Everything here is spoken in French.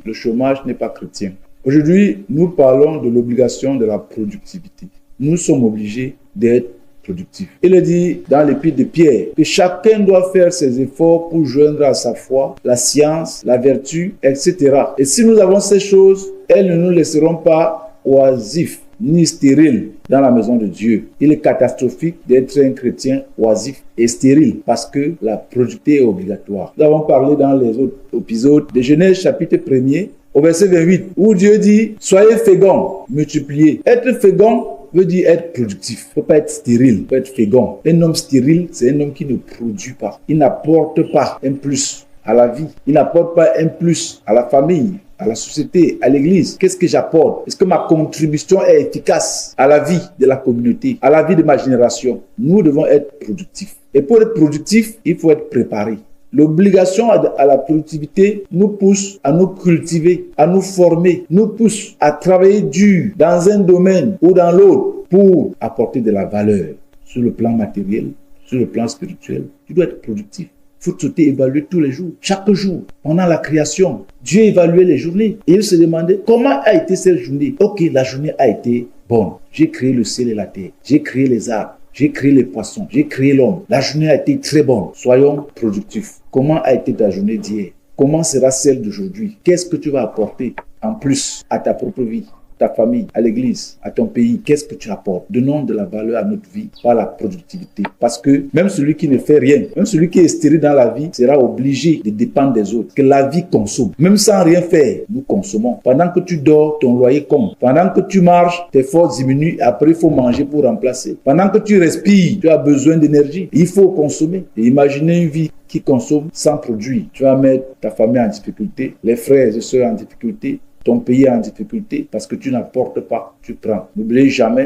Le chômage n'est pas chrétien. Aujourd'hui, nous parlons de l'obligation de la productivité. Nous sommes obligés d'être productifs. Il dit dans l'épître de Pierre que chacun doit faire ses efforts pour joindre à sa foi la science, la vertu, etc. Et si nous avons ces choses, elles ne nous laisseront pas oisifs ni stériles dans la maison de Dieu. Il est catastrophique d'être un chrétien oisif et stérile parce que la productivité est obligatoire. Nous avons parlé dans les autres épisodes de Genèse chapitre 1er au verset 28 où Dieu dit « Soyez féconds, multipliez ». Être fécond veut dire être productif. Il ne faut pas être stérile, il faut être fécond. Un homme stérile, c'est un homme qui ne produit pas. Il n'apporte pas un plus à la vie. Il n'apporte pas un plus à la famille, à la société, à l'église. Qu'est-ce que j'apporte? Est-ce que ma contribution est efficace à la vie de la communauté, à la vie de ma génération? Nous devons être productifs. Et pour être productif, il faut être préparé. L'obligation à la productivité nous pousse à nous cultiver, à nous former, nous pousse à travailler dur dans un domaine ou dans l'autre pour apporter de la valeur sur le plan matériel, sur le plan spirituel. Tu dois être productif. Il faut te évaluer tous les jours, chaque jour. Pendant la création, Dieu évaluait les journées et il se demandait comment a été cette journée. Ok, la journée a été bonne. J'ai créé le ciel et la terre. J'ai créé les arbres. J'ai créé les poissons, j'ai créé l'homme. La journée a été très bonne. Soyons productifs. Comment a été ta journée d'hier? Comment sera celle d'aujourd'hui? Qu'est-ce que tu vas apporter en plus à ta propre vie, ta famille, à l'église, à ton pays? Qu'est-ce que tu apportes? Donnons de la valeur à notre vie par la productivité. Parce que même celui qui ne fait rien, même celui qui est stérile dans la vie, sera obligé de dépendre des autres. Que la vie consomme. Même sans rien faire, nous consommons. Pendant que tu dors, ton loyer compte. Pendant que tu marches, tes forces diminuent. Après, il faut manger pour remplacer. Pendant que tu respires, tu as besoin d'énergie. Il faut consommer. Et imaginez une vie qui consomme sans produit. Tu vas mettre ta famille en difficulté, les frères et sœurs en difficulté, ton pays en difficulté parce que tu n'apportes pas, tu prends. N'oubliez jamais